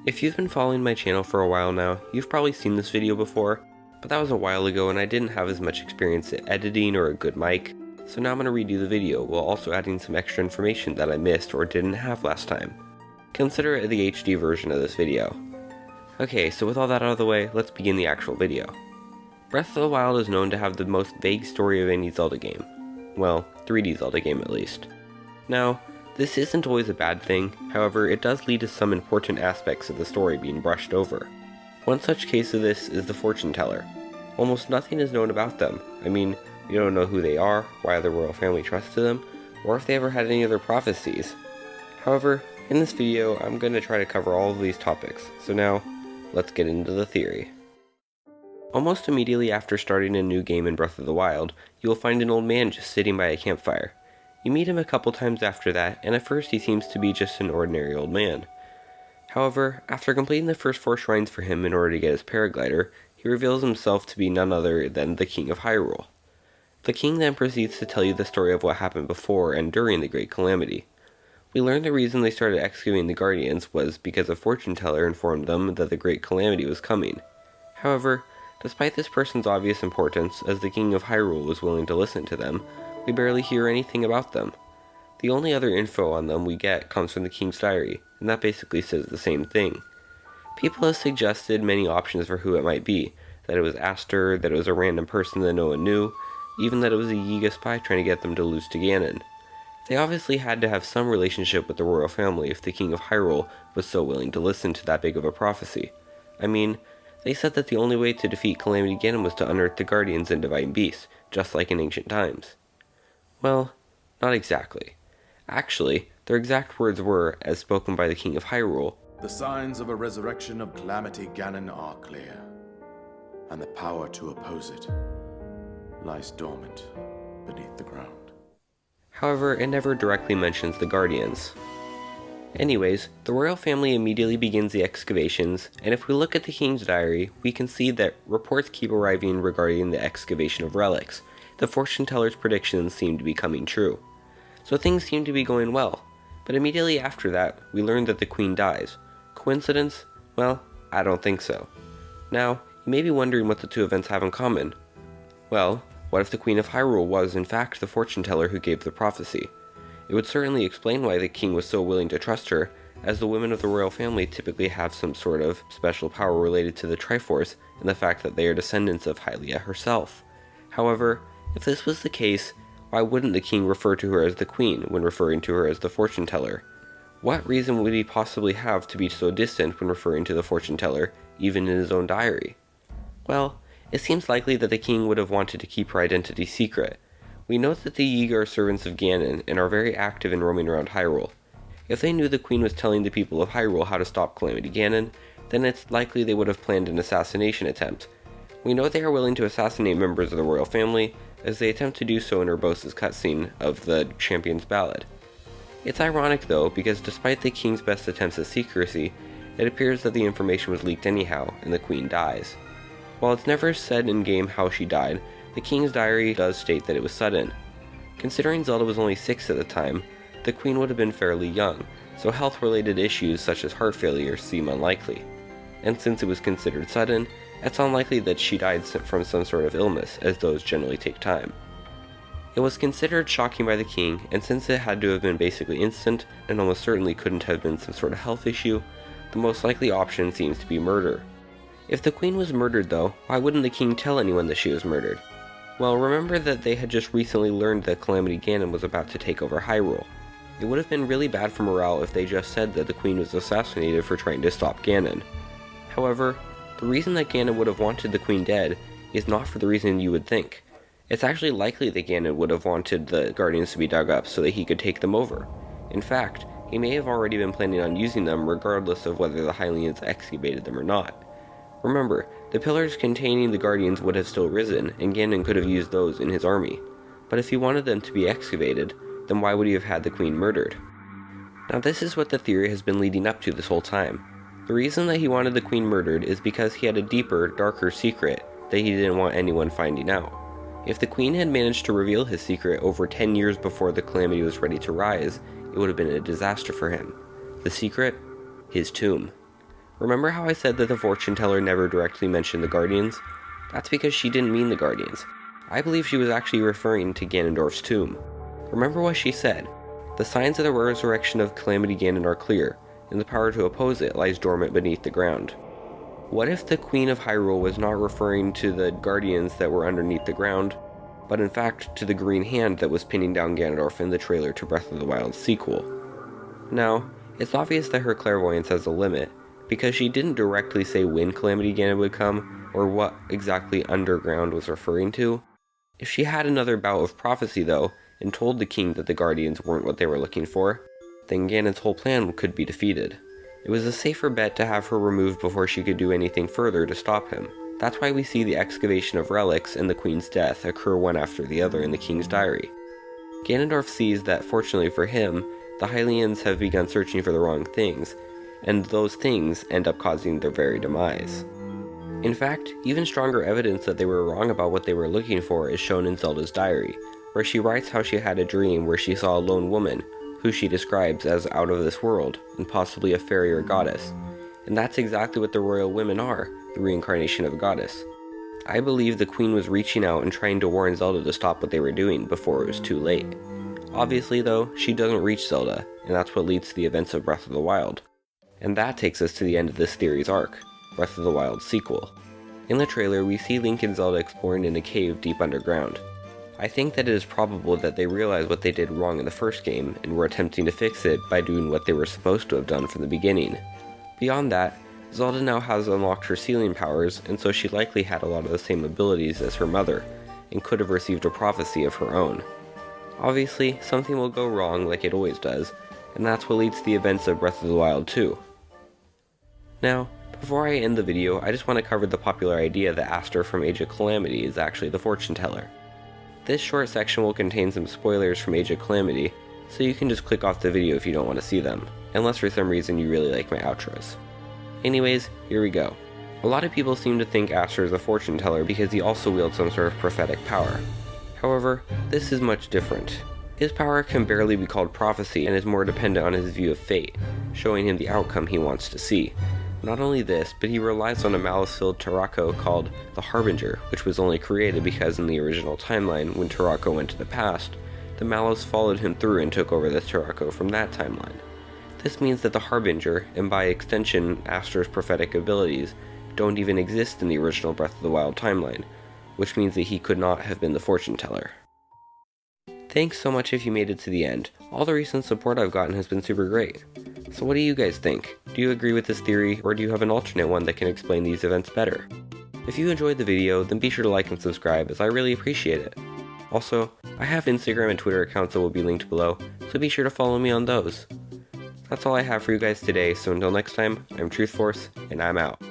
If you've been following my channel for a while now, you've probably seen this video before, but that was a while ago and I didn't have as much experience at editing or a good mic, so now I'm going to redo the video while also adding some extra information that I missed or didn't have last time. Consider it the HD version of this video. Okay, so with all that out of the way, let's begin the actual video. Breath of the Wild is known to have the most vague story of any Zelda game. Well, 3D Zelda game at least. Now, this isn't always a bad thing, however it does lead to some important aspects of the story being brushed over. One such case of this is the fortune teller. Almost nothing is known about them. I mean, we don't know who they are, why the royal family trusted them, or if they ever had any other prophecies. However, in this video I'm going to try to cover all of these topics, so now, let's get into the theory. Almost immediately after starting a new game in Breath of the Wild, you will find an old man just sitting by a campfire. You meet him a couple times after that, and at first he seems to be just an ordinary old man. However, after completing the first 4 shrines for him in order to get his paraglider, he reveals himself to be none other than the King of Hyrule. The king then proceeds to tell you the story of what happened before and during the Great Calamity. We learn the reason they started excavating the Guardians was because a fortune teller informed them that the Great Calamity was coming. However, despite this person's obvious importance, as the King of Hyrule was willing to listen to them, we barely hear anything about them. The only other info on them we get comes from the King's Diary, and that basically says the same thing. People have suggested many options for who it might be, that it was Aster, that it was a random person that no one knew, even that it was a Yiga spy trying to get them to lose to Ganon. They obviously had to have some relationship with the royal family if the King of Hyrule was so willing to listen to that big of a prophecy. I mean, they said that the only way to defeat Calamity Ganon was to unearth the Guardians and Divine Beasts, just like in ancient times. Well, not exactly. Actually, their exact words were, as spoken by the King of Hyrule, "The signs of a resurrection of Calamity Ganon are clear, and the power to oppose it lies dormant beneath the ground." However, it never directly mentions the Guardians. Anyways, the royal family immediately begins the excavations, and if we look at the King's Diary, we can see that reports keep arriving regarding the excavation of relics. The fortune teller's predictions seem to be coming true. So things seem to be going well, but immediately after that, we learn that the queen dies. Coincidence? Well, I don't think so. Now, you may be wondering what the two events have in common. Well, what if the Queen of Hyrule was, in fact, the fortune teller who gave the prophecy? It would certainly explain why the king was so willing to trust her, as the women of the royal family typically have some sort of special power related to the Triforce and the fact that they are descendants of Hylia herself. However, if this was the case, why wouldn't the king refer to her as the queen when referring to her as the fortune teller? What reason would he possibly have to be so distant when referring to the fortune teller, even in his own diary? Well, it seems likely that the king would have wanted to keep her identity secret. We know that the Yiga are servants of Ganon and are very active in roaming around Hyrule. If they knew the queen was telling the people of Hyrule how to stop Calamity Ganon, then it's likely they would have planned an assassination attempt. We know they are willing to assassinate members of the royal family, as they attempt to do so in Urbosa's cutscene of the Champion's Ballad. It's ironic though, because despite the king's best attempts at secrecy, it appears that the information was leaked anyhow, and the queen dies. While it's never said in-game how she died, the King's Diary does state that it was sudden. Considering Zelda was only 6 at the time, the queen would have been fairly young, so health-related issues such as heart failure seem unlikely. And since it was considered sudden, it's unlikely that she died from some sort of illness, as those generally take time. It was considered shocking by the king, and since it had to have been basically instant, and almost certainly couldn't have been some sort of health issue, the most likely option seems to be murder. If the queen was murdered though, why wouldn't the king tell anyone that she was murdered? Well, remember that they had just recently learned that Calamity Ganon was about to take over Hyrule. It would have been really bad for morale if they just said that the queen was assassinated for trying to stop Ganon. However, the reason that Ganon would have wanted the queen dead is not for the reason you would think. It's actually likely that Ganon would have wanted the Guardians to be dug up so that he could take them over. In fact, he may have already been planning on using them regardless of whether the Hylians excavated them or not. Remember, the pillars containing the Guardians would have still risen, and Ganon could have used those in his army. But if he wanted them to be excavated, then why would he have had the queen murdered? Now this is what the theory has been leading up to this whole time. The reason that he wanted the queen murdered is because he had a deeper, darker secret that he didn't want anyone finding out. If the queen had managed to reveal his secret over 10 years before the calamity was ready to rise, it would have been a disaster for him. The secret? His tomb. Remember how I said that the fortune teller never directly mentioned the Guardians? That's because she didn't mean the Guardians. I believe she was actually referring to Ganondorf's tomb. Remember what she said: "The signs of the resurrection of Calamity Ganon are clear, and the power to oppose it lies dormant beneath the ground." What if the Queen of Hyrule was not referring to the Guardians that were underneath the ground, but in fact to the green hand that was pinning down Ganondorf in the trailer to Breath of the Wild's sequel? Now, it's obvious that her clairvoyance has a limit, because she didn't directly say when Calamity Ganon would come, or what exactly underground was referring to. If she had another bout of prophecy though, and told the king that the Guardians weren't what they were looking for, then Ganon's whole plan could be defeated. It was a safer bet to have her removed before she could do anything further to stop him. That's why we see the excavation of relics and the queen's death occur one after the other in the king's diary. Ganondorf sees that, fortunately for him, the Hylians have begun searching for the wrong things, and those things end up causing their very demise. In fact, even stronger evidence that they were wrong about what they were looking for is shown in Zelda's diary, where she writes how she had a dream where she saw a lone woman, who she describes as out of this world, and possibly a fairy or goddess. And that's exactly what the royal women are, the reincarnation of a goddess. I believe the queen was reaching out and trying to warn Zelda to stop what they were doing before it was too late. Obviously though, she doesn't reach Zelda, and that's what leads to the events of Breath of the Wild. And that takes us to the end of this theory's arc, Breath of the Wild's sequel. In the trailer, we see Link and Zelda exploring in a cave deep underground. I think that it is probable that they realized what they did wrong in the first game and were attempting to fix it by doing what they were supposed to have done from the beginning. Beyond that, Zelda now has unlocked her sealing powers, and so she likely had a lot of the same abilities as her mother, and could have received a prophecy of her own. Obviously, something will go wrong like it always does, and that's what leads to the events of Breath of the Wild 2. Now, before I end the video, I just want to cover the popular idea that Aster from Age of Calamity is actually the fortune teller. This short section will contain some spoilers from Age of Calamity, so you can just click off the video if you don't want to see them, unless for some reason you really like my outros. Anyways, here we go. A lot of people seem to think Aster is a fortune teller because he also wields some sort of prophetic power. However, this is much different. His power can barely be called prophecy and is more dependent on his view of fate, showing him the outcome he wants to see. Not only this, but he relies on a malice-filled Tarako called the Harbinger, which was only created because in the original timeline, when Tarako went to the past, the malice followed him through and took over the Tarako from that timeline. This means that the Harbinger, and by extension Aster's prophetic abilities, don't even exist in the original Breath of the Wild timeline, which means that he could not have been the fortune teller. Thanks so much if you made it to the end. All the recent support I've gotten has been super great. So what do you guys think? Do you agree with this theory, or do you have an alternate one that can explain these events better? If you enjoyed the video, then be sure to like and subscribe, as I really appreciate it. Also, I have Instagram and Twitter accounts that will be linked below, so be sure to follow me on those. That's all I have for you guys today, so until next time, I'm TruthForce, and I'm out.